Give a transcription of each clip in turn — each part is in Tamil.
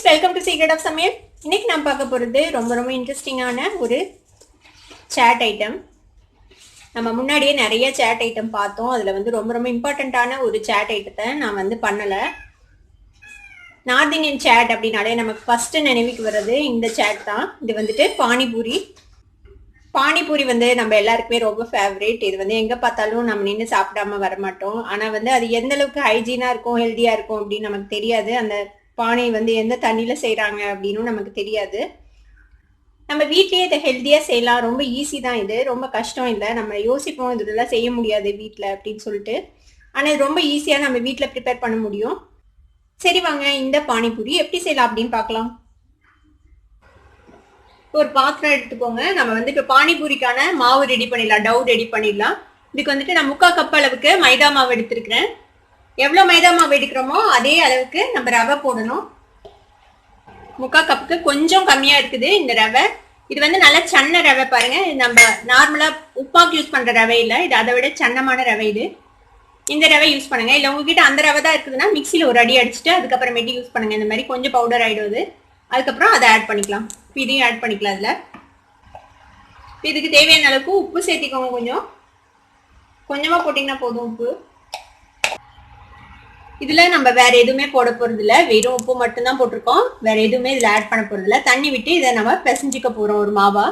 Friends, welcome to secret of Samayal. இன்னைக்கு நான் பார்க்க போகிறது ரொம்ப இன்ட்ரெஸ்டிங்கான ஒரு சேட் ஐட்டம். நம்ம முன்னாடியே நிறைய சேட் ஐட்டம் பார்த்தோம். அதில் ரொம்ப இம்பார்ட்டண்ட்டான ஒரு சேட் ஐட்டத்தை நான் பண்ணலை. நார்த் இந்தியன் சேட் அப்படின்னாலே நமக்கு ஃபஸ்ட்டு நினைவுக்கு வர்றது இந்த சேட் தான். இது பானிபூரி. பானிபூரி நம்ம எல்லாருக்குமே ரொம்ப ஃபேவரேட். இது எங்கே பார்த்தாலும் நம்ம நின்று சாப்பிடாம வரமாட்டோம். ஆனால் அது எந்த அளவுக்கு ஹைஜீனாக இருக்கும், ஹெல்த்தியாக இருக்கும் அப்படின்னு நமக்கு தெரியாது. அந்த பானை எந்த தண்ணியில் செய்கிறாங்க அப்படின்னு நமக்கு தெரியாது. நம்ம வீட்லேயே இதை ஹெல்த்தியாக செய்யலாம். ரொம்ப ஈஸி தான். இது ரொம்ப கஷ்டம் இல்லை. நம்ம யோசிப்போம் இதெல்லாம் செய்ய முடியாது வீட்டில் அப்படின்னு சொல்லிட்டு. ஆனால் இது ரொம்ப ஈஸியாக நம்ம வீட்டில் ப்ரிப்பேர் பண்ண முடியும். சரி வாங்க, இந்த பானிபூரி எப்படி செய்யலாம் அப்படின்னு பார்க்கலாம். ஒரு பாத்திரம் எடுத்துக்கோங்க. நம்ம இப்போ பானிபூரிக்கான மாவு ரெடி பண்ணிடலாம், டவ் ரெடி பண்ணிடலாம். இதுக்கு நான் 3/4 கப் அளவுக்கு மைதா மாவு எடுத்துருக்கிறேன். எவ்வளோ மைதா மாவு எடுக்கிறோமோ அதே அளவுக்கு நம்ம ரவை போடணும். 3/4 கப்புக்கு கொஞ்சம் கம்மியாக இருக்குது இந்த ரவை. இது நல்லா சன்ன ரவை பாருங்க. நம்ம நார்மலாக உப்பாக்கு யூஸ் பண்ணுற ரவை இல்லை, இது அதை விட சன்னமான ரவை. இந்த ரவை யூஸ் பண்ணுங்க. இல்லை உங்ககிட்ட அந்த ரவை தான் இருக்குதுன்னா மிக்சியில் ஒரு அடி அடிச்சுட்டு அதுக்கப்புறமேட்டு யூஸ் பண்ணுங்க. இந்த மாதிரி கொஞ்சம் பவுடர் ஆகிடுவது. அதுக்கப்புறம் அதை ஆட் பண்ணிக்கலாம். இதையும் ஆட் பண்ணிக்கலாம். அதில் இதுக்கு தேவையான அளவுக்கு உப்பு சேர்த்திக்கோங்க. கொஞ்சமாக போட்டிங்கன்னா போதும் உப்பு. இதில் நம்ம வேற எதுவுமே போட போகிறதில்ல, வெறும் உப்பு மட்டும்தான் போட்டிருக்கோம். வேற எதுவுமே இதில் ஆட் பண்ண போகிறதில்ல. தண்ணி விட்டு இதை நம்ம பிசைஞ்சிக்க போகிறோம் ஒரு மாவா.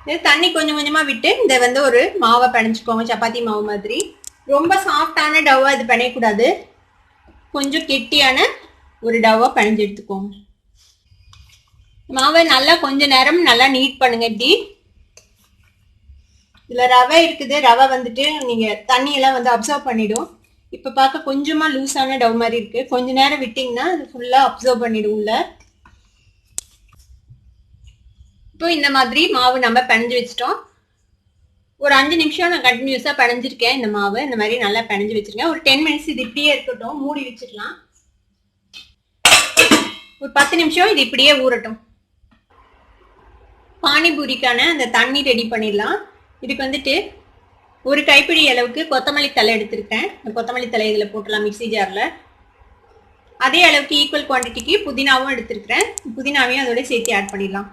இது தண்ணி கொஞ்சமாக விட்டு இதை ஒரு மாவை பிணைஞ்சிக்கோங்க, சப்பாத்தி மாவு மாதிரி. ரொம்ப சாஃப்டான டவ்வாக இது பிணையக்கூடாது. கொஞ்சம் கெட்டியான ஒரு டவ்வா பிணைஞ்சு எடுத்துக்கோங்க. மாவை நல்லா கொஞ்ச நேரம் நல்லா நீட் பண்ணுங்க. இப்படி இதுல ரவை இருக்குது. ரவை நீங்க தண்ணியெல்லாம் அப்சர்வ் பண்ணிடும். இப்ப பார்க்க கொஞ்சமா லூஸான டவ் மாதிரி இருக்கு. கொஞ்ச நேரம் விட்டீங்கன்னா அது ஃபுல்லா அப்சர்வ் பண்ணிடும்ல. இப்போ இந்த மாதிரி மாவு நம்ம பிணைஞ்சு வச்சிட்டோம். ஒரு 5 நிமிஷம் நான் கண்டினியூஸா பிணைஞ்சிருக்கேன். இந்த மாவு இந்த மாதிரி நல்லா பிணைஞ்சு வச்சிருக்கேன். ஒரு 10 மினிட்ஸ் இது இப்படியே இருக்கட்டும், மூடி வச்சிடலாம். ஒரு 10 நிமிஷம் இது இப்படியே ஊறட்டும். பானிபூரிக்கான அந்த தண்ணி ரெடி பண்ணிடலாம். இதுக்கு ஒரு கைப்பிடி அளவுக்கு கொத்தமல்லி தலை எடுத்திருக்கேன். இந்த கொத்தமல்லி தலை இதில் போட்டலாம் மிக்சி ஜாரில். அதே அளவுக்கு ஈக்குவல் குவான்டிட்டிக்கு புதினாவும் எடுத்திருக்கிறேன். புதினாவையும் அதோட சேர்த்து ஆட் பண்ணிடலாம்.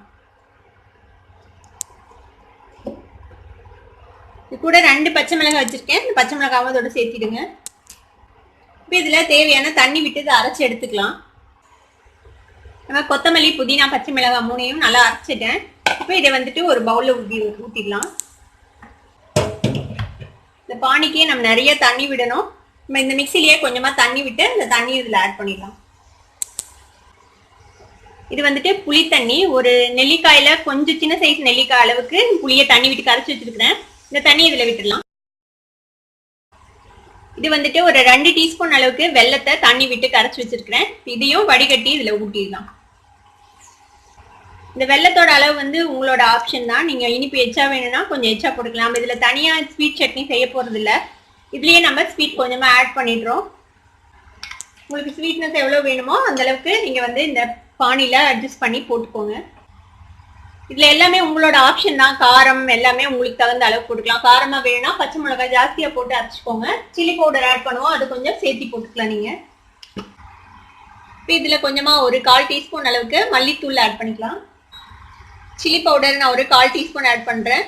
இது கூட 2 பச்சை மிளகாய் வச்சுருக்கேன். இந்த பச்சை மிளகாவும் அதோட சேர்த்திடுங்க. இப்போ இதில் தேவையான தண்ணி விட்டு இதை அரைச்சி எடுத்துக்கலாம். நம்ம கொத்தமல்லி, புதினா, பச்சை மிளகாய் 3ஐயும் நல்லா அரைச்சிட்டேன். இப்போ இதை ஒரு பவுலில் ஊற்றிடலாம். இந்த பானிக்கே நம்ம நிறைய தண்ணி விடணும். நம்ம இந்த மிக்சிலேயே கொஞ்சமாக தண்ணி விட்டு இந்த தண்ணி இதில் ஆட் பண்ணிடலாம். இது புளி தண்ணி. ஒரு நெல்லிக்காயில் கொஞ்சம் சின்ன சைஸ் நெல்லிக்காய் அளவுக்கு புளியை தண்ணி விட்டு கரைச்சி வச்சுருக்கிறேன். இந்த தண்ணி இதில் விட்டுடலாம். இது ஒரு 2 டீஸ்பூன் அளவுக்கு வெல்லத்தை தண்ணி விட்டு கரைச்சி வச்சிருக்கிறேன். இதையும் வடிகட்டி இதில் ஊற்றிடலாம். இந்த வெல்லத்தோட அளவு உங்களோட ஆப்ஷன் தான். நீங்கள் இனிப்பு எச்சா வேணும்னா கொஞ்சம் எச்சா போட்டுக்கலாம். நம்ம இதில் தனியாக ஸ்வீட் சட்னி செய்ய போகிறது இல்லை. இதுலேயே நம்ம ஸ்வீட் கொஞ்சமாக ஆட் பண்ணிடுறோம். உங்களுக்கு ஸ்வீட்னஸ் எவ்வளோ வேணுமோ அந்தளவுக்கு நீங்கள் இந்த பானியில் அட்ஜஸ்ட் பண்ணி போட்டுக்கோங்க. இதில் எல்லாமே உங்களோட ஆப்ஷன் தான். காரம் எல்லாமே உங்களுக்கு தகுந்த அளவுக்கு போட்டுக்கலாம். காரமாக வேணும்னா பச்சை மிளகாய் ஜாஸ்தியாக போட்டு அரைச்சிக்கோங்க. சில்லி பவுடர் ஆட் பண்ணுவோம், அது கொஞ்சம் சேர்த்தி போட்டுக்கலாம் நீங்கள். இப்போ இதில் கொஞ்சமாக ஒரு 1/4 டீஸ்பூன் அளவுக்கு மல்லித்தூள் ஆட் பண்ணிக்கலாம். சில்லி பவுடர் நான் ஒரு 1/4 டீஸ்பூன் ஆட் பண்ணுறேன்.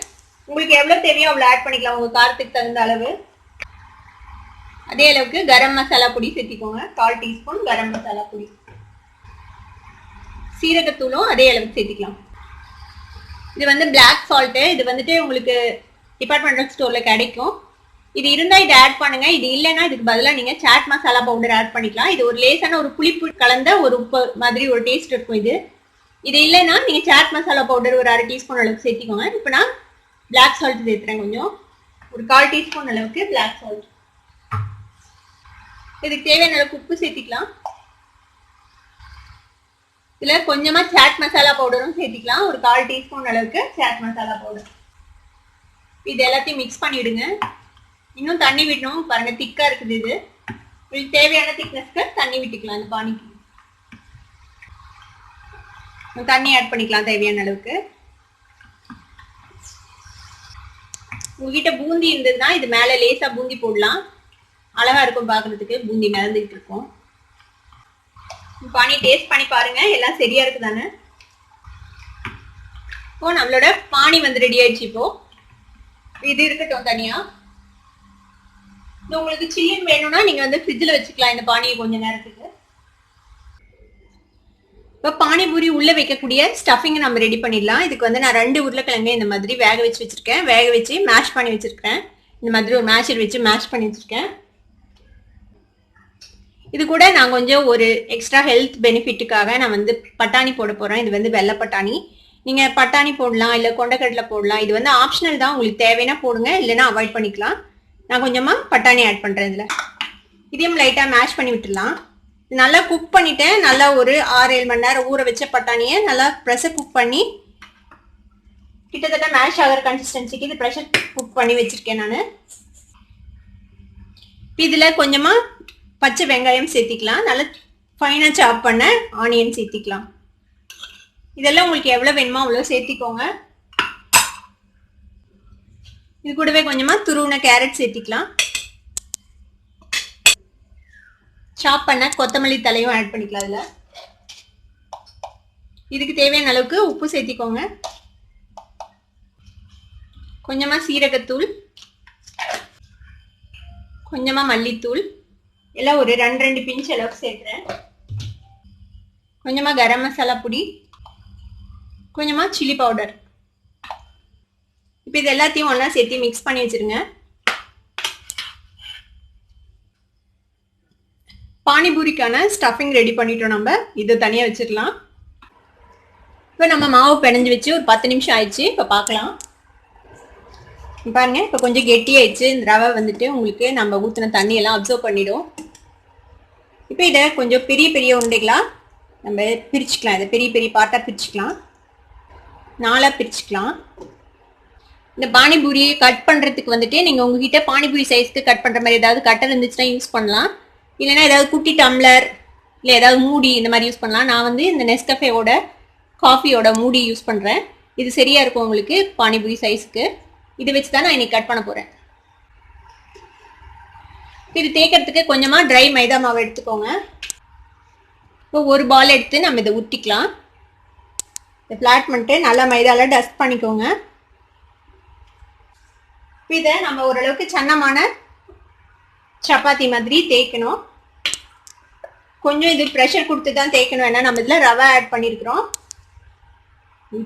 உங்களுக்கு எவ்வளோ தேவையோ அவ்வளோ ஆட் பண்ணிக்கலாம், உங்கள் காரத்துக்கு தகுந்த அளவு. அதே அளவுக்கு கரம் மசாலா பொடி சேர்த்திக்கோங்க. 1/4 டீஸ்பூன் கரம் மசாலா பொடி. சீரகத்தூளும் அதே அளவுக்கு சேர்த்திக்கலாம். இது பிளாக் சால்ட்டு. இது உங்களுக்கு டிபார்ட்மெண்டல் ஸ்டோரில் கிடைக்கும். இது இருந்தால் இதை ஆட் பண்ணுங்க. இது இல்லைன்னா இதுக்கு பதிலாக நீங்கள் சாட் மசாலா பவுடர் ஆட் பண்ணிக்கலாம். இது ஒரு லேசான ஒரு புளிப்பு கலந்த ஒரு உப்பு மாதிரி ஒரு டேஸ்ட் இருக்கும். இது இல்லைன்னா நீங்கள் சாட் மசாலா பவுடர் ஒரு 1/2 டீஸ்பூன் அளவுக்கு சேர்த்திக்கோங்க. இப்போ நான் பிளாக் சால்ட் சேர்த்துறேன். கொஞ்சம் ஒரு 1/4 டீஸ்பூன் அளவுக்கு பிளாக் சால்ட். இதுக்கு தேவையான அளவுக்கு உப்பு சேர்த்திக்கலாம். இதில் கொஞ்சமாக சாட் மசாலா பவுடரும் சேர்த்திக்கலாம். ஒரு 1/4 டீஸ்பூன் அளவுக்கு சாட் மசாலா பவுடர். இது எல்லாத்தையும் மிக்ஸ் பண்ணிவிடுங்க. இன்னும் தண்ணி விடணும் பாருங்க, திக்காக இருக்குது. இது உங்களுக்கு தேவையான திக்னஸ்க்கு தண்ணி விட்டுக்கலாம். இந்த பானிக்கு தண்ணி ஆட் பண்ணிக்கலாம் தேவையான அளவுக்கு. உங்ககிட்ட பூந்தி இருந்ததுன்னா இது மேலே லேசா பூந்தி போடலாம், அழகா இருக்கும் பார்க்கறதுக்கு. பூந்தி மிதந்துட்டு இருக்கும். பானி டேஸ்ட் பண்ணி பாருங்க, எல்லாம் சரியா இருக்குதானே. இப்போ நம்மளோட பானி வந்து ரெடி ஆயிடுச்சு. இப்போ இது இருக்கட்டும் தனியா. உங்களுக்கு சில்லுன்னு வேணும்னா நீங்க வந்து ஃப்ரிட்ஜில் வச்சுக்கலாம் இந்த பானியை கொஞ்ச நேரத்துக்கு. இப்போ பானிபூரி உள்ள வைக்கக்கூடிய ஸ்டஃபிங் நம்ம ரெடி பண்ணிடலாம். இதுக்கு வந்து நான் 2 உருளைக்கிழங்கு இந்த மாதிரி வேக வச்சு வச்சிருக்கேன். வேக வச்சு மேஷ் பண்ணி வச்சிருக்கேன். இந்த மாதிரி ஒரு மேஷர் வச்சு மேஷ் பண்ணி வச்சிருக்கேன். இது கூட நான் கொஞ்சம் ஒரு எக்ஸ்ட்ரா ஹெல்த் பெனிஃபிட்டுக்காக நான் வந்து பட்டாணி போட போறேன். இது வந்து வெள்ளை பட்டாணி. நீங்க பட்டாணி போடலாம், இல்லை கொண்டைக்கடலை போடலாம். இது வந்து ஆப்ஷனல் தான், உங்களுக்கு தேவைன்னா போடுங்க, இல்லைன்னா அவாய்ட் பண்ணிக்கலாம். நான் கொஞ்சமா பட்டாணி ஆட் பண்றேன் இதுல. இதையும் லைட்டா மேஷ் பண்ணி விட்டுடலாம். நல்லா குக் பண்ணிட்டேன். நல்லா ஒரு 6-7 மணி நேரம் ஊற வச்ச பட்டாணியை நல்லா ப்ரெஷர் குக் பண்ணி கிட்டத்தட்ட மேஷ் ஆகிற கன்சிஸ்டன்சிக்கு இது ப்ரெஷர் குக் பண்ணி வச்சிருக்கேன் நான். இதுல கொஞ்சமா பச்சை வெங்காயம் சேர்த்திக்கலாம். நல்லா ஃபைனா சாப் பண்ண ஆனியன் சேர்த்திக்கலாம். இதெல்லாம் உங்களுக்கு எவ்வளவு வேணுமோ அவ்வளோ சேர்த்திக்கோங்க. இது கூடவே கொஞ்சமா துருவின கேரட் சேர்த்திக்கலாம். சாப் பண்ண கொத்தமல்லி தலையும் ஆட் பண்ணிக்கலாம். அதுல இதுக்கு தேவையான அளவுக்கு உப்பு சேர்த்திக்கோங்க. கொஞ்சமா சீரகத்தூள், கொஞ்சமா மல்லித்தூள், எல்லாம் ஒரு 2 பிஞ்ச் அளவுக்கு சேர்க்கிறேன். கொஞ்சமா கரம் மசாலா பொடி, கொஞ்சமா சில்லி பவுடர். இப்போ இது எல்லாத்தையும் ஒண்ணா சேர்த்து மிக்ஸ் பண்ணி வச்சிருங்க. பானிபூரிக்கான ஸ்டஃபிங் ரெடி பண்ணிட்டோம். நம்ம இதை தனியா வச்சிடலாம். இப்போ நம்ம மாவு பிணைஞ்சு வச்சு ஒரு 10 நிமிஷம் ஆயிடுச்சு. இப்போ பார்க்கலாம். பாருங்க, இப்போ கொஞ்சம் கெட்டியாயிடுச்சு. இந்த ரவை வந்துட்டு உங்களுக்கு நம்ம ஊற்றின தண்ணி எல்லாம் அப்சர்வ் பண்ணிடும். இப்போ இதை கொஞ்சம் பெரிய பெரிய உருண்டைகளா நம்ம பிரிச்சுக்கலாம். இதை பெரிய பெரிய பார்ட்டாக பிரிச்சுக்கலாம், 4 பிரிச்சுக்கலாம். இந்த பானிபூரியை கட் பண்ணுறதுக்கு வந்துட்டு நீங்கள் உங்ககிட்ட பானிபூரி சைஸ்க்கு கட் பண்ணுற மாதிரி ஏதாவது கட்டர் இருந்துச்சுன்னா யூஸ் பண்ணலாம். இல்லைன்னா ஏதாவது குட்டி டம்ளர் இல்லை ஏதாவது மூடி இந்த மாதிரி யூஸ் பண்ணலாம். நான் வந்து இந்த நெஸ்கஃபேவோட காஃபியோட மூடி யூஸ் பண்ணுறேன். இது சரியாக இருக்கும் உங்களுக்கு பானிபூரி சைஸ்க்கு. இது வச்சு தான் நான் இன்னைக்கு கட் பண்ண போகிறேன். இது தேய்க்கிறதுக்கு கொஞ்சமாக ட்ரை மைதா மாவு எடுத்துக்கோங்க. இப்போ ஒரு பால் எடுத்து நம்ம இதை ஊற்றிக்கலாம். இதை ஃப்ளாட் பண்ணிட்டு நல்லா மைதாவில் டஸ்ட் பண்ணிக்கோங்க. இதை நம்ம ஓரளவுக்கு சன்னமான சப்பாத்தி மாதிரி தேய்க்கணும். கொஞ்சம் இது ப்ரெஷர் கொடுத்து தான் தேய்க்கணும். ஏன்னா நம்ம இதில் ரவை ஆட் பண்ணியிருக்கிறோம்.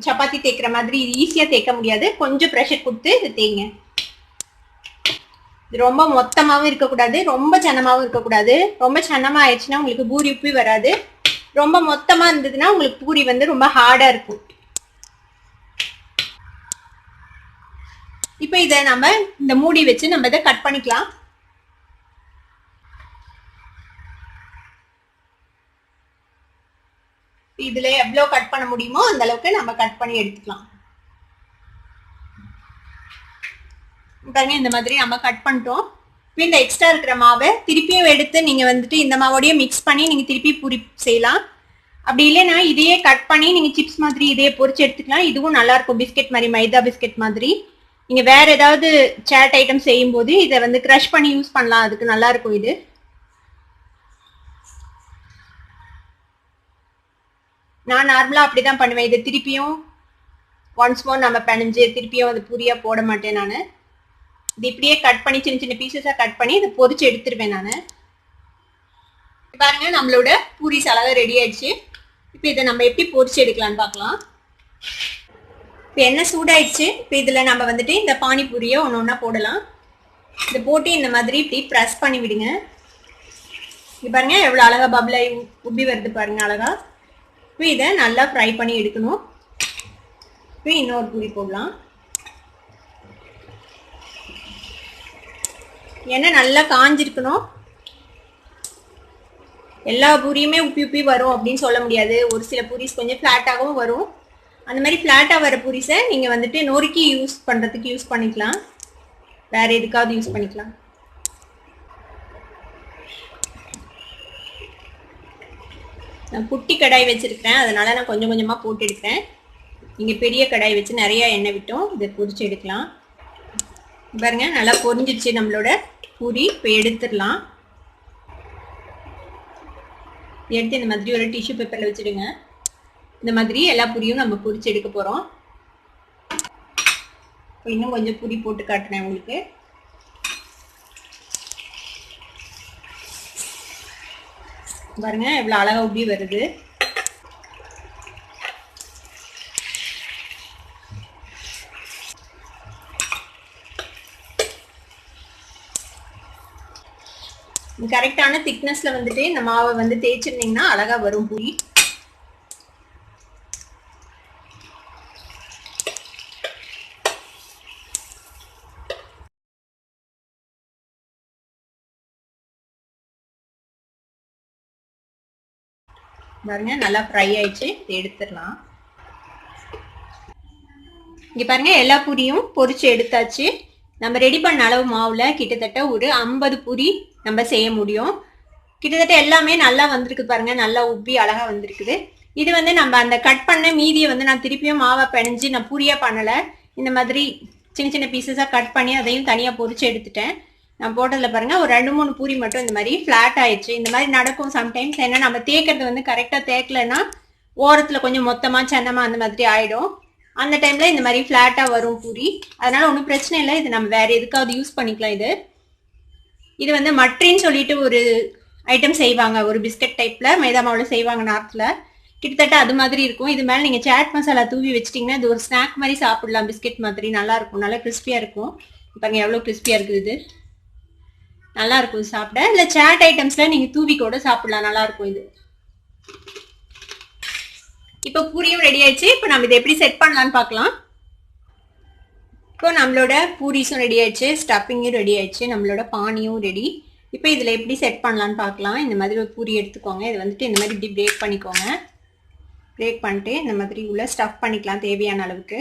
சப்பாத்தி தேய்க்கிற மாதிரி இது ஈஸியாக தேய்க்க முடியாது. கொஞ்சம் ப்ரெஷர் கொடுத்து இது தேய்ங்க. இது ரொம்ப மொத்தமாகவும் இருக்கக்கூடாது, ரொம்ப சன்னமாகவும் இருக்கக்கூடாது. ரொம்ப சன்னமாக ஆயிடுச்சுன்னா உங்களுக்கு பூரி உப்பி வராது. ரொம்ப மொத்தமாக இருந்ததுன்னா உங்களுக்கு பூரி வந்து ரொம்ப ஹார்டாக இருக்கும். இப்போ இதை நம்ம இந்த மூடி வச்சு நம்ம இதை கட் பண்ணிக்கலாம். இதுல எவ்வளவு கட் பண்ண முடியுமோ அந்த அளவுக்கு நம்ம கட் பண்ணி எடுத்துக்கலாம். பாருங்க, இந்த மாதிரி நம்ம கட் பண்ணிட்டோம். இந்த எக்ஸ்ட்ரா இருக்கிற மாவை திருப்பியும் எடுத்து நீங்க வந்துட்டு இந்த மாவோடய மிக்ஸ் பண்ணி நீங்க திருப்பி பூரி செய்யலாம். அப்படி இல்லைன்னா இதையே கட் பண்ணி நீங்க சிப்ஸ் மாதிரி இதையே பொரிச்சு எடுத்துக்கலாம். இதுவும் நல்லா இருக்கும், பிஸ்கெட் மாதிரி, மைதா பிஸ்கெட் மாதிரி. நீங்க வேற ஏதாவது சாட் ஐட்டம் செய்யும் போது இதை வந்து கிரஷ் பண்ணி யூஸ் பண்ணலாம். அதுக்கு நல்லா இருக்கும் இது. நான் நார்மலா அப்படிதான் பண்ணுவேன். இதை திருப்பியும் ஒன்ஸ் மோர் நம்ம பிணைஞ்சு திருப்பியும் அது பூரியா போட மாட்டேன். நான் இது இப்படியே கட் பண்ணி சின்ன சின்ன பீசஸா கட் பண்ணி இதை பொரிச்சு எடுத்துருவேன் நான். பாருங்க, நம்மளோட பூரி சலவை ரெடி ஆயிடுச்சு. இப்போ இதை நம்ம எப்படி பொரிச்சு எடுக்கலாம்னு பார்க்கலாம். இப்போ எண்ணெய் சூடாயிடுச்சு. இப்போ இதில் நம்ம வந்துட்டு இந்த பானிபூரியை ஒன்று ஒன்றா போடலாம். இதை போட்டு இந்த மாதிரி இப்படி ப்ரெஸ் பண்ணி விடுங்க. இது பாருங்க எவ்வளோ அழகா பப்ளாய் உப்பி வருது பாருங்க, அழகா. இப்போ இதை நல்லா ஃப்ரை பண்ணி எடுக்கணும். இப்போ இன்னொரு பூரி போடலாம். எண்ணெய் நல்லா காஞ்சிருக்கணும். எல்லா பூரியுமே உப்பி உப்பி வரும் அப்படின்னு சொல்ல முடியாது. ஒரு சில பூரிஸ் கொஞ்சம் ஃப்ளாட்டாகவும் வரும். அந்த மாதிரி ஃப்ளாட்டாக வர பூரிஸை நீங்கள் வந்துட்டு நொறுக்கி யூஸ் பண்ணுறதுக்கு யூஸ் பண்ணிக்கலாம், வேற எதுக்காவது யூஸ் பண்ணிக்கலாம். நான் குட்டி கடாய் வச்சிருக்கேன், அதனால நான் கொஞ்சம் கொஞ்சமாக போட்டு எடுக்கிறேன். நீங்கள் பெரிய கடாய் வச்சு நிறைய எண்ணெய் விட்டோம் இதை பொரிச்சு எடுக்கலாம். பாருங்க, நல்லா பொரிஞ்சிடுச்சு நம்மளோட பூரி. இப்போ எடுத்துடலாம். எடுத்து இந்த மாதிரி ஒரு டிஷ்யூ பேப்பரில் வச்சுடுங்க. இந்த மாதிரி எல்லா பூரியும் நம்ம பொரிச்சு எடுக்க போகிறோம். இன்னும் கொஞ்சம் பூரி போட்டு காட்டுறேன் உங்களுக்கு. பாருங்க எவ்வளோ அழகாக உப்பி வருது. கரெக்டான திக்னஸ்ல வந்துட்டு இந்த மாவை வந்து தேய்ச்சிருந்தீங்கன்னா அழகா வரும் பூரி. பாருங்க நல்லா ஃப்ரை ஆயிடுச்சு. இதை எடுத்துடலாம். இங்க பாருங்க எல்லா பூரியும் பொரிச்சு எடுத்தாச்சு. நம்ம ரெடி பண்ண அளவு மாவுல கிட்டத்தட்ட ஒரு 50 பூரி நம்ம செய்ய முடியும். கிட்டத்தட்ட எல்லாமே நல்லா வந்திருக்கு பாருங்க. நல்லா உப்பி அழகா வந்திருக்குது. இது வந்து நம்ம அந்த கட் பண்ண மீதியை வந்து நான் திருப்பியும் மாவை பிணைஞ்சு நான் பூரியா பண்ணல. இந்த மாதிரி சின்ன சின்ன பீசஸா கட் பண்ணி அதையும் தனியா பொரிச்சு எடுத்துட்டேன். நான் போட்டதுல பாருங்க ஒரு 2-3 பூரி மட்டும் இந்த மாதிரி ஃபிளாட் ஆயிடுச்சு. இந்த மாதிரி நடக்கும் சம்டைம்ஸ். ஏன்னா நம்ம தேய்க்கிறது வந்து கரெக்டா தேய்க்கலன்னா ஓரத்துல கொஞ்சம் மொத்தமா சன்னமா அந்த மாதிரி ஆயிடும். அந்த டைம்ல இந்த மாதிரி ஃபிளாட்டா வரும் பூரி. அதனால ஒன்றும் பிரச்சனை இல்லை. இது நம்ம வேற எதுக்காவது யூஸ் பண்ணிக்கலாம். இது வந்து மட்ரின்னு சொல்லிட்டு ஒரு ஐட்டம் செய்வாங்க. ஒரு பிஸ்கட் டைப்ல மைதா மாவுல செய்வாங்க நார்த்ல. கிட்டத்தட்ட அது மாதிரி இருக்கும். இது மேல நீங்க சாட் மசாலா தூவி வச்சிட்டீங்கன்னா இது ஒரு ஸ்நாக் மாதிரி சாப்பிடலாம். பிஸ்கெட் மாதிரி நல்லா இருக்கும். நல்லா கிறிஸ்பியா இருக்கும். பாருங்க எவ்வளவு கிறிஸ்பியா இருக்குது. இது நல்லா இருக்கும் சாப்பிட. இல்ல சாட் ஐட்டம்ஸ்ல நீங்க தூவி கூட சாப்பிடலாம். நல்லா இருக்கும் இது. இப்போ பூரியும் ரெடி ஆயிடுச்சு. இப்போ நம்ம இதை எப்படி செட் பண்ணலாம்னு பார்க்கலாம். இப்போ நம்மளோட பூரிஸும் ரெடி ஆயிடுச்சு, ஸ்டஃபிங்கும் ரெடி ஆயிடுச்சு, நம்மளோட பானியும் ரெடி. இப்போ இதில் எப்படி செட் பண்ணலான்னு பார்க்கலாம். இந்த மாதிரி ஒரு பூரி எடுத்துக்கோங்க. இதை வந்துட்டு இந்த மாதிரி இப்படி பிரேக் பண்ணிக்கோங்க. பிரேக் பண்ணிட்டு இந்த மாதிரி உள்ள ஸ்டஃப் பண்ணிக்கலாம் தேவையான அளவுக்கு.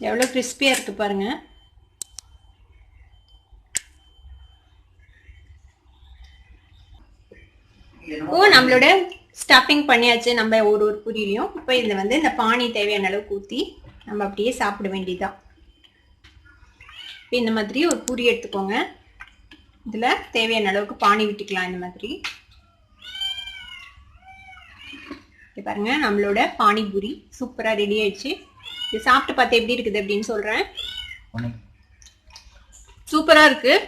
எவ்வளோ கிறிஸ்பியாக இருக்கு பாருங்க. ஓ நம்மளோட ஸ்டஃபிங் பண்ணியாச்சு நம்ம ஒரு பூரியிலையும். இப்போ இதில் வந்து இந்த பானி தேவையான அளவுக்கு ஊற்றி நம்ம அப்படியே சாப்பிட வேண்டியதுதான். இப்போ இந்த மாதிரி ஒரு பூரி எடுத்துக்கோங்க. இதில் தேவையான அளவுக்கு பானி விட்டுக்கலாம். இந்த மாதிரி பாருங்க நம்மளோட பானிபூரி சூப்பராக ரெடி ஆயிடுச்சு. இது சாப்பிட்டு பார்த்து எப்படி இருக்குது அப்படின்னு சொல்கிறேன். சூப்பராக இருக்குது.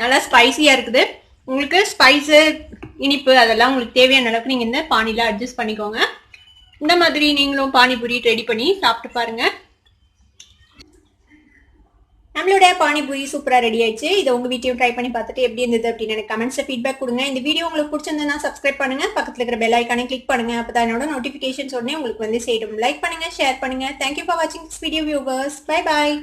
நல்லா ஸ்பைசியாக இருக்குது. உங்களுக்கு ஸ்பைஸு இனிப்பு அதெல்லாம் உங்களுக்கு தேவையான அளவுக்கு நீங்கள் இந்த பானியில் அட்ஜஸ்ட் பண்ணிக்கோங்க. இந்த மாதிரி நீங்களும் பானிபூரி ரெடி பண்ணி சாப்பிட்டு பாருங்க. நம்மளோட பானிபூரி சூப்பராக ரெடி ஆயிடுச்சு. இதை உங்கள் வீட்டையும் ட்ரை பண்ணி பார்த்துட்டு எப்படி இருந்தது அப்படின்னு எனக்கு கமெண்ட்ஸில் ஃபீட்பேக் கொடுங்க. இந்த வீடியோ உங்களுக்கு பிடிச்சிருந்ததுன்னா சப்ஸ்கிரைப் பண்ணுங்க. பக்கத்தில் இருக்கிற பெல் ஐக்கானை கிளிக் பண்ணுங்க. அப்போ தான் என்னோட நோட்டிஃபிகேஷன்ஸ் உடனே உங்களுக்கு வந்து சேரும். லைக் பண்ணுங்க, ஷேர் பண்ணுங்க. தேங்க்யூ ஃபார் வாட்சிங் this video viewers. Bye bye.